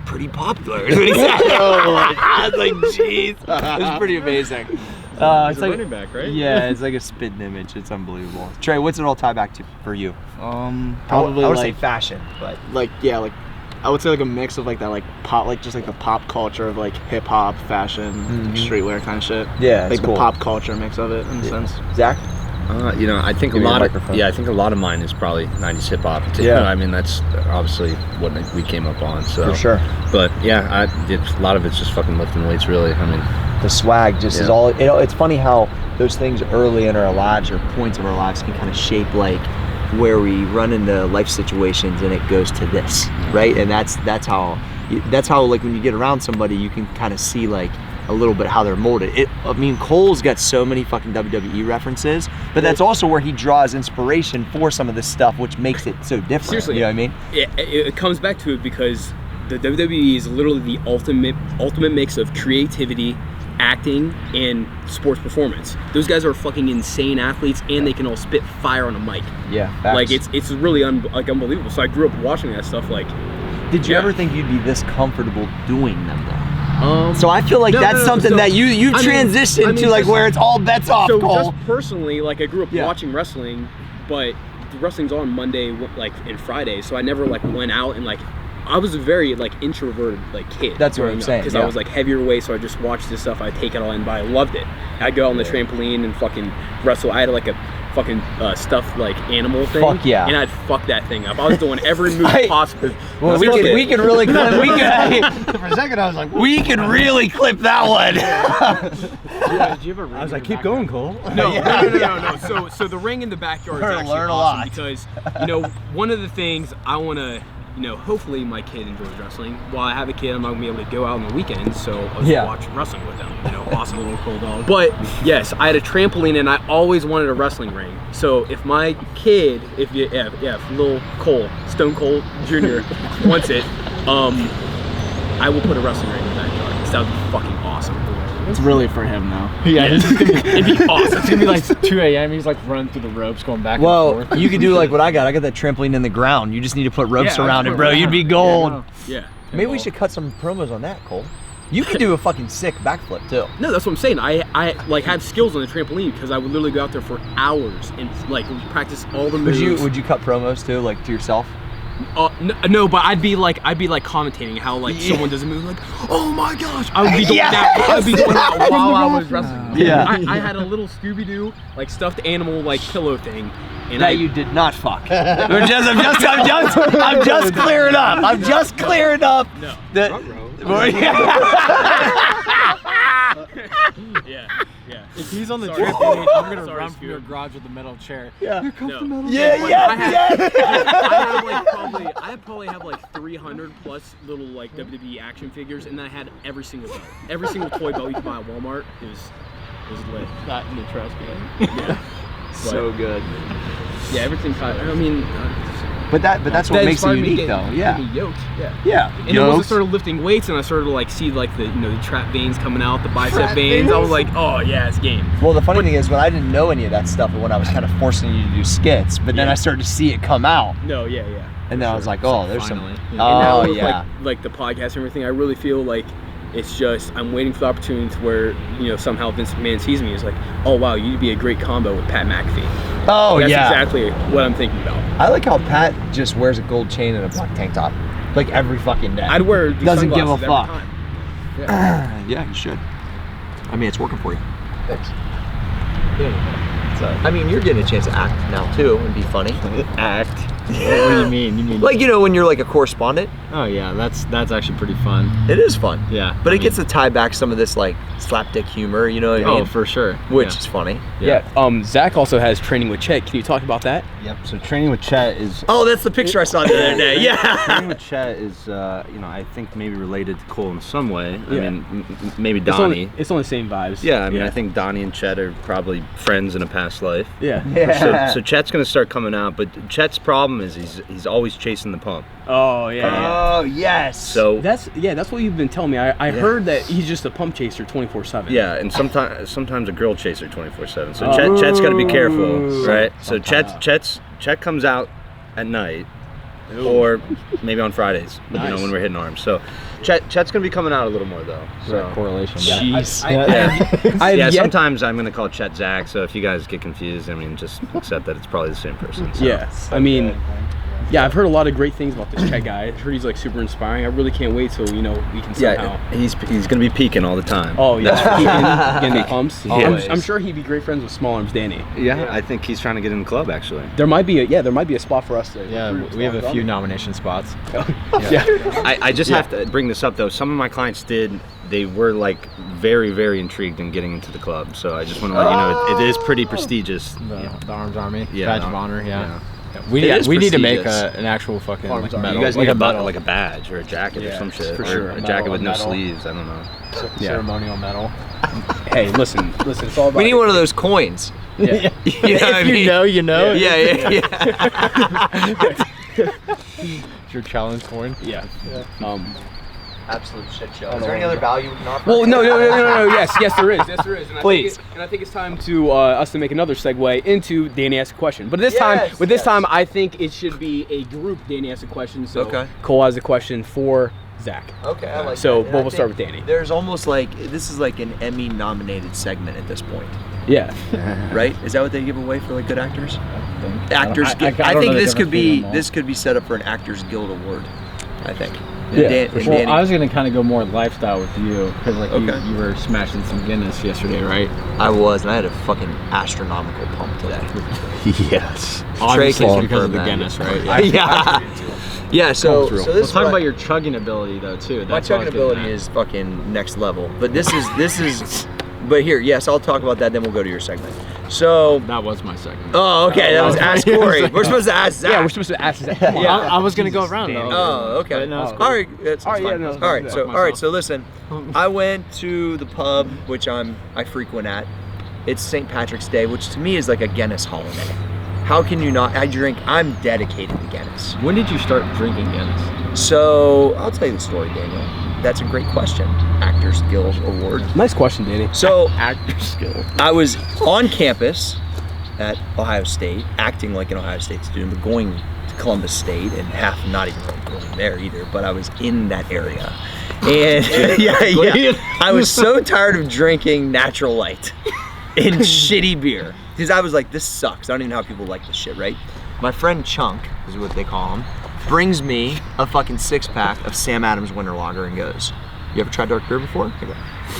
pretty popular. I was like, jeez, it was pretty amazing. It's a running back, right? Yeah, it's like a spitting image. It's unbelievable. Trey, what's it all tie back to for you? Probably I would say fashion, but I would say like a mix of like that like pop, like just like the pop culture of like hip hop, fashion, like streetwear kind of shit. Yeah, like it's cool. the pop culture mix of it in a sense. Zach? I think Give me a I microphone. think a lot of mine is probably 90s hip hop. Yeah. I mean, that's obviously what we came up on. So For sure. But yeah, a lot of it's just fucking lifting weights, really. I mean, The swag just is all. It's funny how those things early in our lives or points of our lives can kind of shape like where we run into life situations, and it goes to this, right? And that's how like when you get around somebody, you can kind of see like a little bit how they're molded. I mean, Cole's got so many fucking WWE references, but that's also where he draws inspiration for some of this stuff, which makes it so different. Seriously, you know what I mean? It comes back to it because the WWE is literally the ultimate mix of creativity, acting, and sports performance. Those guys are fucking insane athletes, and they can all spit fire on a mic. Yeah. Facts. Like it's really unbelievable. So I grew up watching that stuff. Like, did you ever think you'd be this comfortable doing them though? So I feel like that's something that you've transitioned to, like where it's all bets off. So Cole. just personally, like I grew up watching wrestling, but the wrestling's on Monday, like and Friday. So I never like went out and like. I was a very like introverted like kid. That's what I'm saying. Because I was like heavier weight, so I just watched this stuff. I'd take it all in, but I loved it. I'd go out on the trampoline and fucking wrestle. I had like a fucking stuffed like animal thing. Fuck yeah. And I'd fuck that thing up. I was doing every move possible. Well, we could really clip. For a second, I was like, We could really clip that one. did you ever? I was like, keep going, Cole. No. So the ring in the backyard is We're gonna actually learn a awesome lot. because one of the things I want to. Hopefully my kid enjoys wrestling. While I have a kid, I'm not gonna be able to go out on the weekends, so I'll just watch wrestling with them. Awesome little cool dog. But yes, I had a trampoline, and I always wanted a wrestling ring. So if my kid, if little Cole, Stone Cold Jr. wants it, I will put a wrestling ring in the backyard. That would be fucking awesome. It's really for him though. Yeah, It'd be awesome. It's gonna be like 2 a.m. He's like running through the ropes, going back and Well, forth. you could do like what I got. I got that trampoline in the ground. You just need to put ropes Yeah, around it, that's bro. what- You'd be gold. Yeah. Maybe we should cut some promos on that, Cole. You could do a fucking sick backflip too. No, that's what I'm saying. I like had skills on the trampoline because I would literally go out there for hours and like practice all the moves. Would you cut promos too, like to yourself? No, but I'd be like commentating how like someone does a move like, oh my gosh, I would be doing that. I would be doing that while I was wrestling. Yeah. I had a little Scooby-Doo like stuffed animal like pillow thing, and That you did not fuck. I'm just clearing up. I'm just clearing up. No. Yeah. If he's on the Sorry. trampoline, I'm gonna Sorry, run from Scoob. your garage with a metal chair. Yeah. No. I probably have like 300 plus little like WWE action figures, and then I had every single belt, every single toy belt you could buy at Walmart. It was lit. Not in the trash can. Yeah. So good. Yeah, everything kind of, I mean, But that's what makes it inspired me to unique, get though. Yeah. me yoked. Yeah. Yeah. And then once I started lifting weights and I started to like see like the the trap veins coming out, the bicep veins, I was like, oh yeah, it's game. Well, the funny thing is, when I didn't know any of that stuff, when I was kind of forcing you to do skits, but then I started to see it come out, No, yeah. and then I was like, oh, there's Finally. some. And now Oh with, yeah. like the podcast and everything, I really feel like it's just I'm waiting for the opportunity to where somehow Vince McMahon sees me as like, oh wow, you'd be a great combo with Pat McAfee. Oh That's yeah. exactly what I'm thinking about. I like how Pat just wears a gold chain and a black tank top, like every fucking day. I'd wear the Doesn't give a sunglasses fuck. every time. Yeah, you should. I mean, it's working for you. Thanks. I mean, you're getting a chance to act now too and be funny. Act. What do you mean? You mean Like when you're like a correspondent, Oh yeah, that's actually pretty fun. it is fun. Yeah. But it gets to tie back some of this like slapdick humor, you know what I Oh, mean? for sure. Which Yeah. is funny. Yeah. Zach also has training with Chet. Can you talk about that? Yep. So training with Chet is Oh, that's the picture I saw the other day. Yeah. training with Chet is I think maybe related to Cole in some way. I Yeah. mean, maybe Donnie. It's on the same vibes. Yeah, I mean, I think Donnie and Chet are probably friends in a past life. Yeah. So Chet's gonna start coming out, but Chet's problem is he's always chasing the pump. Oh yeah. Oh yes. So That's what you've been telling me. I heard that he's just a pump chaser 24/7. yeah, and sometimes a girl chaser 24/7. So Chet's got to be careful, right? So Chet comes out at night, or maybe on Fridays, Nice. when we're hitting arms. So Chet's gonna be coming out a little more though. So Correlation. Jeez. yeah, sometimes I'm gonna call Chet Zach. So if you guys get confused, I mean, just accept that it's probably the same person. So. Yeah. I mean, Yeah, I've heard a lot of great things about this Chet guy. I've heard he's like super inspiring. I really can't wait till we can somehow. Yeah, he's gonna be peaking all the time. Oh yeah, getting the pumps. Always. I'm sure he'd be great friends with Small Arms Danny. Yeah, I think he's trying to get in the club actually. There might be a spot for us there. Yeah, we have a few nomination spots. Yeah. I just have to bring this up though. Some of my clients they were like very, very intrigued in getting into the club. So I just want to let you know it is pretty prestigious. The Arms Army, Yeah, badge of honor. Yeah. It We is need to make prestigious. an actual fucking Arms Army. medal. You guys like need a medal. like a badge or a jacket or some shit. for or sure. A A jacket medal, with a no medal. sleeves. I don't know. ceremonial medal. Hey, listen. It's all about. We need one of those coins. Yeah. You know what I mean? you know. Yeah. It's your challenge coin. Yeah. Absolute shit show. Is there any other value we can offer? Well, no. Yes, there is. And Please. I think it's time to us to make another segue into Danny Ask a Question. But this time, I think it should be a group Danny Ask a Question. So Okay. Cole has a question for Zach. Okay, I like So, that. And we'll I start think with Danny. There's almost like this is like an Emmy-nominated segment at this point, Yeah. right? Is that what they give away for like good actors? Actors. I Guild. don't I know think the this could difference be between them all. this could be set up for an Actors Guild award. I think. Yeah, And Well, Danny, I was gonna kind of go more lifestyle with you because like Okay. you were smashing some Guinness yesterday, right? I was, and I had a fucking astronomical pump today. Yes. Obviously can it's because confirm of the that. Guinness, right? Yeah. Yeah. So through. this Let's is talk what- about your chugging ability though too. My That's what I chugging was getting ability at. is fucking next level. But this is. But here, yes, I'll talk about that. Then we'll go to your segment. So. That was my segment. Oh, okay. That was Ask Corey. We're supposed to ask Zach. Yeah, we're supposed to ask Zach. Come on. I was gonna go around though. Oh, okay. But no, it's cool. All right. That's All right, fine. yeah, no, all right. yeah. So, all right. So, listen. I went to the pub, which I frequent at. It's St. Patrick's Day, which to me is like a Guinness holiday. How can you not? I'm dedicated to Guinness. When did you start drinking Guinness? So, I'll tell you the story, Daniel. That's a great question. Actors Guild Award. Nice question, Danny. So, Actor skill. I was on campus at Ohio State, acting like an Ohio State student, but going to Columbus State and not even really going there either, but I was in that area. And yeah, I was so tired of drinking Natural Light and shitty beer because I was like, this sucks. I don't even know how people like this shit, right? My friend Chunk, is what they call him, brings me a fucking 6-pack of Sam Adams Winter Lager and goes, you ever tried dark beer before? I go,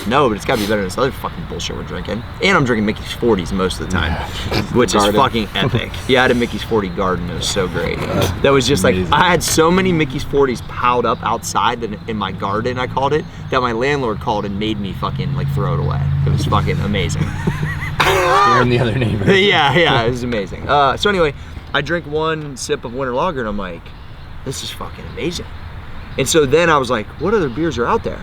no, but it's gotta be better than this other fucking bullshit we're drinking. And I'm drinking Mickey's 40s most of the time, which is fucking epic. Yeah, I had a Mickey's 40 garden. It was so great. That was just like, I had so many Mickey's 40s piled up outside that in my garden, I called it, that my landlord called and made me fucking like throw it away. It was fucking amazing. You're in the other neighbor. yeah, it was amazing. So anyway, I drink one sip of winter lager and I'm like, this is fucking amazing. And so then I was like, what other beers are out there?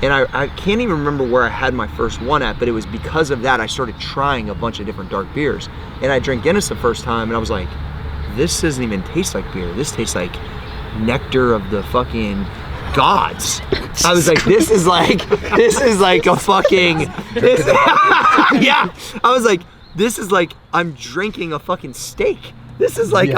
And I can't even remember where I had my first one at, but it was because of that I started trying a bunch of different dark beers. And I drank Guinness the first time and I was like, this doesn't even taste like beer. This tastes like nectar of the fucking gods. I was like, this is like a fucking, yeah. I was like, this is like I'm drinking a fucking steak. This is like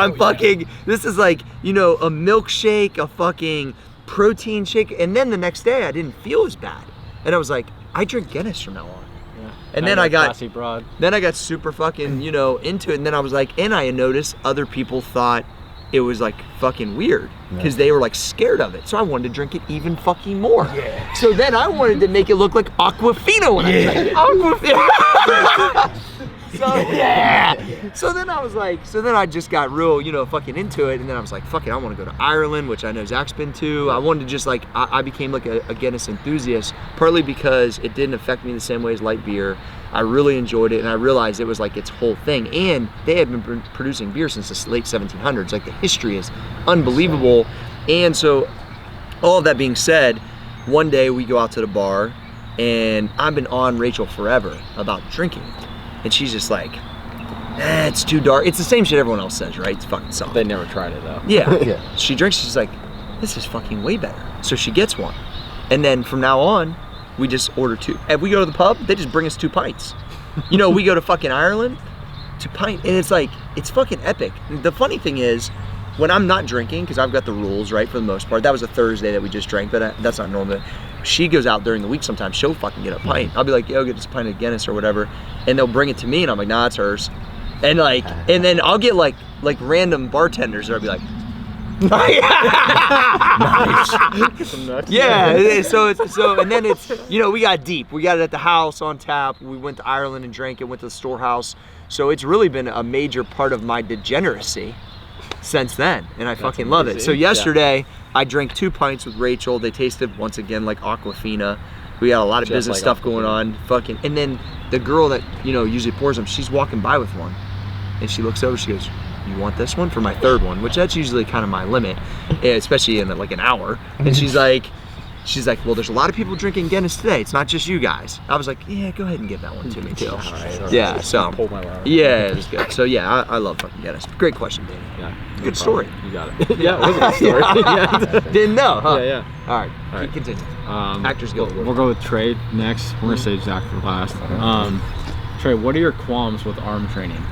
this is like, you know, a milkshake, a fucking protein shake. And then the next day I didn't feel as bad. And I was like, I drink Guinness from now on. Yeah. And then I got classy broad. Then I got super fucking, you know, into it. And then I was like, and I noticed other people thought it was like fucking weird because they were like scared of it. So I wanted to drink it even fucking more. Yeah. So then I wanted to make it look like Aquafina when I drank it. Aquafina. So then I was like, I just got real, you know, fucking into it. And then I was like, fuck it, I want to go to Ireland, which I know Zach's been to. I wanted to just like, I became like a Guinness enthusiast, partly because it didn't affect me the same way as light beer. I really enjoyed it, and I realized it was like its whole thing. And they had been producing beer since the late 1700s. Like the history is unbelievable. And so all of that being said, one day we go out to the bar, and I've been on Rachel forever about drinking it. And she's just like, it's too dark. It's the same shit everyone else says, right? It's fucking soft. They never tried it though. Yeah. She drinks, she's like, this is fucking way better. So she gets one. And then from now on, we just order 2. If we go to the pub, they just bring us 2 pints. You know, we go to fucking Ireland, 2 pints. And it's like, it's fucking epic. The funny thing is, when I'm not drinking, because I've got the rules, right, for the most part. That was a Thursday that we just drank, but that's not normal. She goes out during the week sometimes, she'll fucking get a pint. I'll be like, yo, get this pint of Guinness or whatever. And they'll bring it to me, and I'm like, nah, it's hers. And like, and then I'll get like random bartenders that'll be like, Yeah. So and then it's we got deep. We got it at the house on tap. We went to Ireland and drank it. Went to the storehouse. So it's really been a major part of my degeneracy since then, and I fucking love it. So yesterday I drank 2 pints with Rachel. They tasted once again like Aquafina. We got a lot of business stuff going on. Fucking, and then the girl that usually pours them, she's walking by with one, and she looks over. She goes, "You want this one?" For my third one, which that's usually kind of my limit, especially in like an hour. And she's like, "Well, there's a lot of people drinking Guinness today. It's not just you guys." I was like, "Yeah, go ahead and give that one to me too." All right. Yeah. So. Yeah, it was good. So yeah, I love fucking Guinness. Great question, Danny. Yeah. Good story. You got it. Yeah, it was a good story. Yeah. Didn't know, huh? Yeah. All right. Continue. Actors Guild Award. We'll go with Trey next. We're gonna save Zach for last. Trey, what are your qualms with arm training?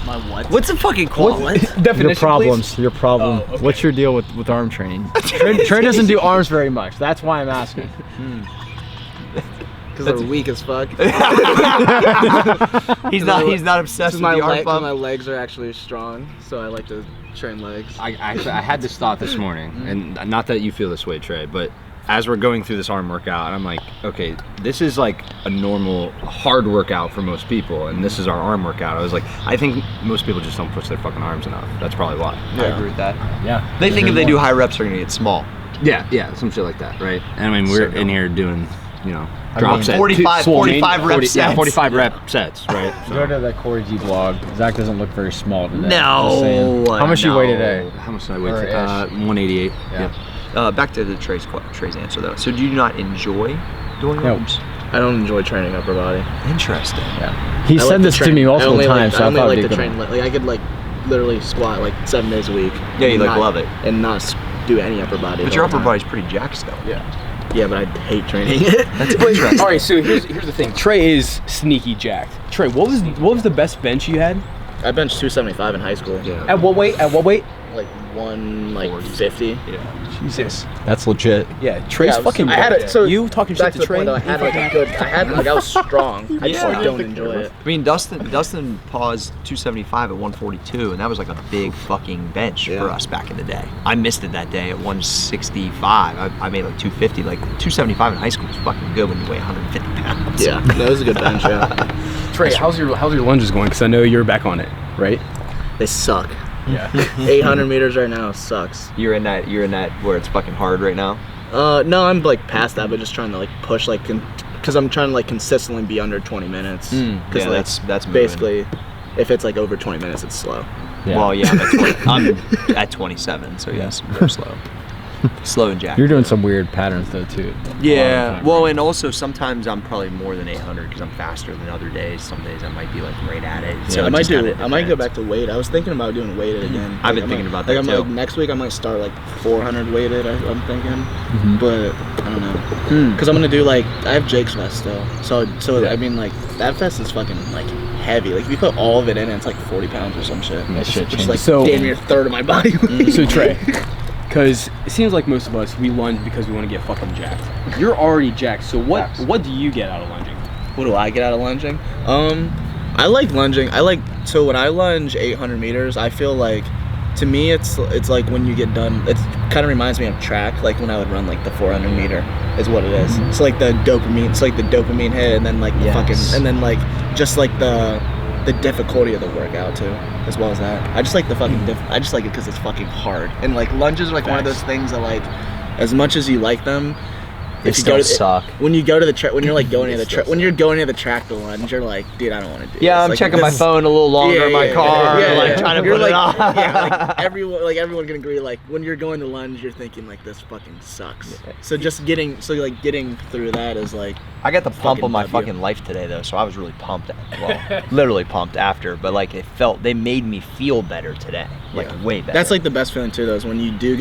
My what? What's a fucking qualm? Definition, Your problems. please? Your problem. Oh, okay. What's your deal with arm training? Trey doesn't do arms very much. That's why I'm asking. Because they're weak as fuck. He's not obsessed with the arm pump. My legs are actually strong, so I like to train legs. I had this thought this morning, and not that you feel this way, Trey, but as we're going through this arm workout, and I'm like, okay, this is like a normal hard workout for most people, and this is our arm workout. I was like, I think most people just don't push their fucking arms enough. That's probably why. I agree with that. Yeah. They think if they do high reps, they're gonna get small. Yeah, some shit like that, right? And I mean, we're in here doing, drop sets. 45 rep sets. Yeah, 45 rep sets, right? So. Go to the Corey G blog. Zach doesn't look very small today. No. Just saying. How much you weigh today? How much did I weigh today? 188. Yeah. Back to the Trey's answer though. So do you not enjoy doing arms? I don't enjoy training upper body. Interesting. Yeah. He said this to me multiple times, so I thought like to train. Like I could literally squat 7 days a week. Yeah, you love it. And not do any upper body. But your upper body's pretty jacked still. Yeah, but I hate training it. That's interesting. All right, so here's the thing. Trey is sneaky jacked. Trey, what was the best bench you had? I benched 275 in high school. Yeah. At what weight? 150. Yeah. Jesus. That's legit. Yeah, Trey's fucking. I had it. So you talking shit back to the Trey? point, though, I was strong. I just don't enjoy it. I mean, Dustin paused 275 at 142, and that was like a big fucking bench for us back in the day. I missed it that day at 165. I made 250. 275 in high school was fucking good when you weigh 150 pounds. Yeah, that was a good bench. Yeah. Trey, how's your lunges going? Because I know you're back on it, right? They suck. Yeah. 800 meters right now sucks. You're in that where it's fucking hard right now. No, I'm past that, but just trying to push because I'm trying to consistently be under 20 minutes. Because that's basically if it's over 20 minutes, it's slow. Yeah. Well, yeah, I'm at 27, so yes, very slow. Slow and jacked. You're doing some weird patterns though too. Yeah. Well, and also sometimes I'm probably more than 800 because I'm faster than other days. Some days I might be right at it. So I might go back to weight. I was thinking about doing weighted again. I've been thinking about that too. Next week I might start 400 weighted. I'm thinking, but I don't know because I'm gonna do I have Jake's Fest still. So I mean that fest is fucking heavy. If you put all of it in, it's 40 pounds or some shit. That shit Which is changes. damn near a third of my body. So Trey, because it seems like most of us, we lunge because we want to get fucking jacked. You're already jacked, so what do you get out of lunging? What do I get out of lunging? I like lunging. So when I lunge 800 meters, I feel to me it's when you get done, it kind of reminds me of track, when I would run the 400 meter is what it is. It's the dopamine, it's the dopamine hit, and then the fucking, and then just the difficulty of the workout too, as well as that. I just like the fucking I just like it because it's fucking hard. And lunges are one of those things that as much as you like them, They still suck. When you go to the track, when you're going to the track, when you're going to the track to lunge, you're dude, I don't want to do this. Yeah, I'm checking my phone a little longer in my car, trying to put it on. Yeah, everyone can agree. When you're going to lunge, you're thinking this fucking sucks. Yeah. So just getting through that is I got the pump of my fucking life today though, so I was really pumped. Well, literally pumped after, but they made me feel better today, way better. That's the best feeling too, though, is when you do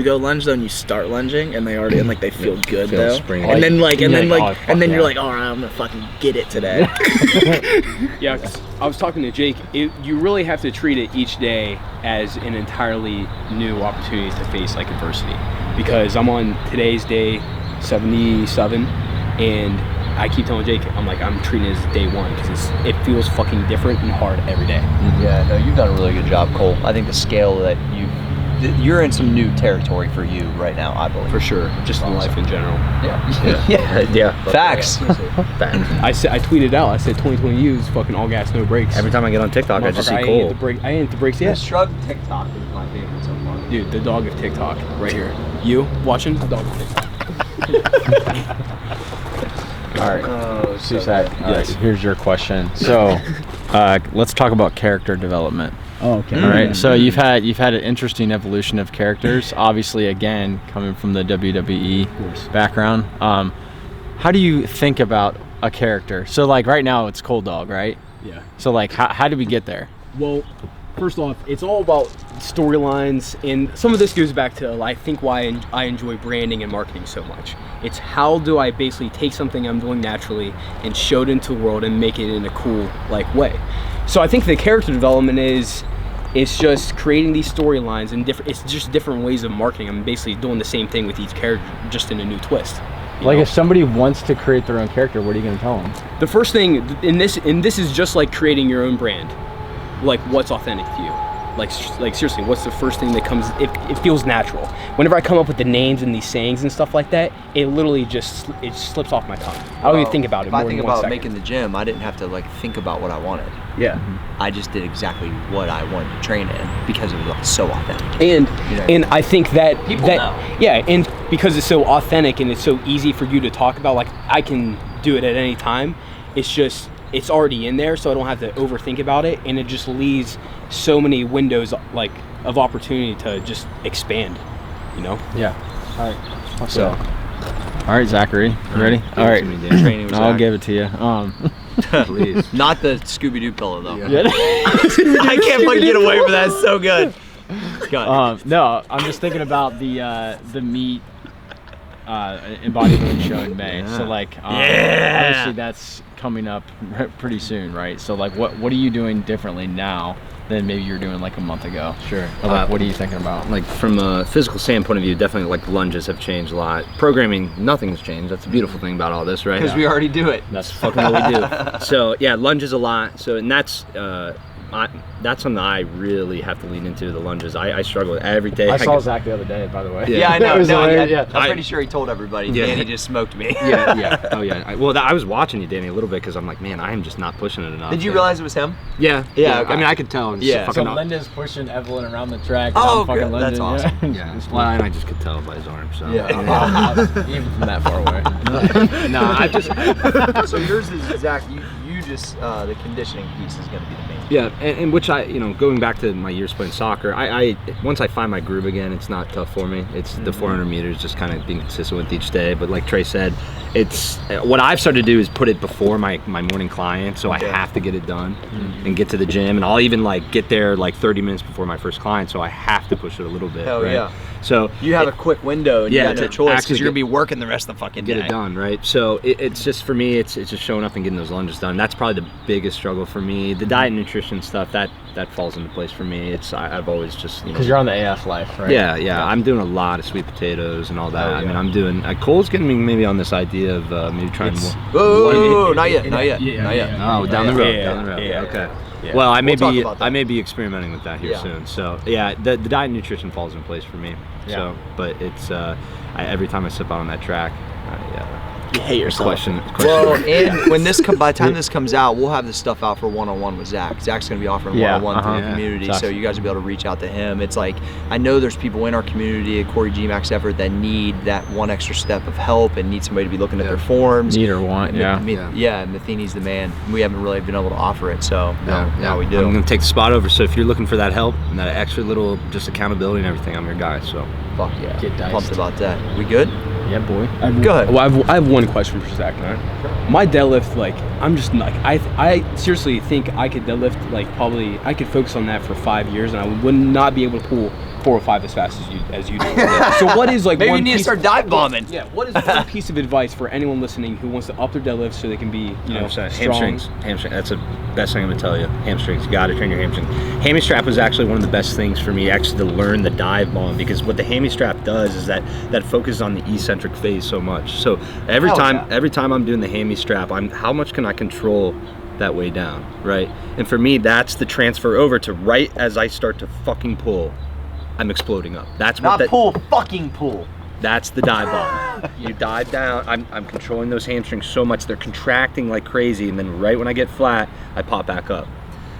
go lunge though, and you start lunging, and they already they feel good though, and then you're all right, I'm gonna fucking get it today. Yeah, 'cause I was talking to Jake. You really have to treat it each day as an entirely new opportunity to face adversity, because I'm on today's day 77, and I keep telling Jake, I'm treating it as day one because it feels fucking different and hard every day. Yeah, no, you've done a really good job, Cole. I think the scale that you've you're in some new territory for you right now, I believe. For sure, just in life in general. Yeah. Facts. Facts. I tweeted out. I said 2020 is fucking all gas, no brakes. Every time I get on TikTok, I just see Cole. I ain't hit the brakes yet. Shrug TikTok is my favorite so far. Dude, the dog of TikTok, right here. You watching the dog of TikTok? All right. Oh, so Susak, all right, here's your question. So, let's talk about character development. Oh, okay. All right. So you've had an interesting evolution of characters. Obviously, again, coming from the WWE background. How do you think about a character? So, like right now, it's Cold Dog, right? Yeah. So, like, how did we get there? Well, first off, it's all about storylines, and some of this goes back to I think why I enjoy branding and marketing so much. It's how do I basically take something I'm doing naturally and show it into the world and make it in a cool way. So I think the character development it's just creating these storylines and it's just different ways of marketing. I'm basically doing the same thing with each character, just in a new twist. Like, if somebody wants to create their own character, what are you going to tell them? The first thing, and this is just like creating your own brand. Like, what's authentic to you? Like seriously, what's the first thing that comes? It feels natural. Whenever I come up with the names and these sayings and stuff like that, it literally just it slips off my tongue. I don't even think about it. If I more think than 1 about second. making the gym, I didn't have to think about what I wanted. Yeah. I just did exactly what I wanted to train in because it was so authentic. And I think that People know. Yeah, and because it's so authentic and it's so easy for you to talk about, like I can do it at any time. It's already in there, so I don't have to overthink about it, and it just leaves so many windows of opportunity to just expand, Yeah. All right. All right, Zachary, you ready? All right. I'll give it to you. Please. Not the Scooby-Doo pillow though. Yeah. I can't fucking get away from that. It's so good. God. No, I'm just thinking about the meat embodiment show in May. So obviously that's coming up pretty soon, right? So what are you doing differently now than maybe you were doing a month ago? Sure. Or, what are you thinking about? From a physical standpoint of view, definitely lunges have changed a lot. Programming, nothing's changed. That's the beautiful thing about all this, right? Because we already do it. That's fucking what we do. So yeah, lunges a lot. So and that's something I really have to lean into, the lunges. I struggle with every day. I saw Zach the other day, by the way. Yeah, I know. Yeah. I'm pretty sure he told everybody. Yeah. Danny just smoked me. Yeah. Oh yeah. I was watching you, Danny, a little bit because I'm like, man, I am just not pushing it enough. Did you realize it was him? Yeah. Yeah. Okay. I mean, I could tell. Yeah. So Linda's pushing Evelyn around the track. Oh, I'm fucking good. That's Linda, awesome. Yeah. Well, and I just could tell by his arm. So. Even from that far away. No, I just. So yours is, Zach, you just, the conditioning piece is going to be the main. Yeah, and which going back to my years playing soccer, I once I find my groove again, it's not tough for me. It's the 400 meters, just kind of being consistent with each day. But like Trey said, it's what I've started to do is put it before my morning client, so I have to get it done and get to the gym, and I'll even get there 30 minutes before my first client, so I have to push it a little bit. Hell right? yeah. So you have a quick window, and you got no choice because actually you're gonna be working the rest of the fucking day. Get it done, right? So it's just for me, it's just showing up and getting those lunges done. That's probably the biggest struggle for me. The diet and nutrition stuff that falls into place for me. I've always just because you're on the AF life, right? Yeah. I'm doing a lot of sweet potatoes and all that. I mean, I'm doing. Cole's getting me maybe on this idea of maybe trying more. Oh, not yet. Oh, down the road. Yeah. Okay. Yeah. Well, I We'll may be experimenting with that here soon. So yeah, the diet and nutrition falls in place for me. Yeah. So, but it's every time I step out on that track, you hate yourself. Question. Well, and when by the time this comes out, we'll have this stuff out for one-on-one with Zach. Zach's going to be offering one-on-one through the community, so you guys will be able to reach out to him. It's I know there's people in our community at Corey GMAX Effort that need that one extra step of help and need somebody to be looking at their forms. Need or want, Matheny's the man. We haven't really been able to offer it, so now we do. I'm going to take the spot over, so if you're looking for that help and that extra little just accountability and everything, I'm your guy, so. Fuck yeah. Get diced. Pumped about that. We good? Yeah, boy. Go ahead. Well, I have one question for Zach. My deadlift, I'm just I seriously think I could deadlift probably I could focus on that for 5 years and I would not be able to pull 405 as fast as you do. So what is maybe you need to start dive bombing? Yeah. What is one piece of advice for anyone listening who wants to up their deadlift so they can be strong? Hamstrings. That's the best thing I'm gonna tell you. Hamstrings. You gotta train your hamstrings. Hammy strap was actually one of the best things for me actually to learn the dive bomb, because what the hammy strap does is that focuses on the eccentric phase so much. So every time I'm doing the hammy strap, how much can I control that way down, right? And for me, that's the transfer over to right as I start to fucking pull. I'm exploding up. That's Not what that. pull, fucking pull. That's the dive bomb. You dive down. I'm controlling those hamstrings so much they're contracting like crazy, and then right when I get flat, I pop back up.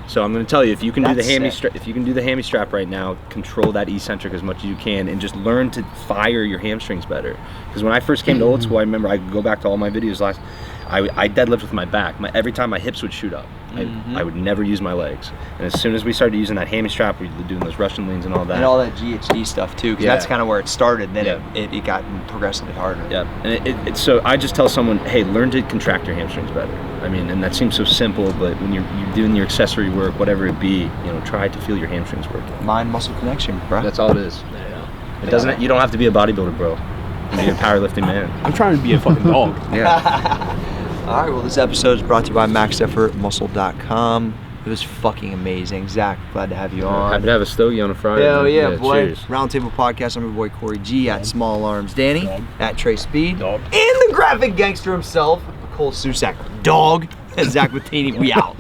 So I'm going to tell you, if you can do the hammy strap, if you can do the hammy strap right now, control that eccentric as much as you can, and just learn to fire your hamstrings better. Because when I first came to old school, I remember I could go back to all my videos last. I deadlift with my back. Every time my hips would shoot up, I would never use my legs. And as soon as we started using that hammy strap, we were doing those Russian leans and all that. And all that GHD stuff too, because that's kind of where it started. Then it got progressively harder. Yeah, and so I just tell someone, hey, learn to contract your hamstrings better. I mean, and that seems so simple, but when you're doing your accessory work, whatever it be, try to feel your hamstrings working. Mind-muscle connection, bro. That's all it is. It doesn't. You don't have to be a bodybuilder, bro. You can be a powerlifting man. I'm trying to be a fucking dog. Yeah. All right, well, this episode is brought to you by MaxEffortMuscle.com. It was fucking amazing. Zach, glad to have you on. Happy to have a stogie on a Friday. Hell yeah, boy. Cheers. Roundtable Podcast. I'm your boy Corey G at Small Arms Danny, at Trey Speed, and the graphic gangster himself, Cole Susak. Dog. And Zach Matheny, we out.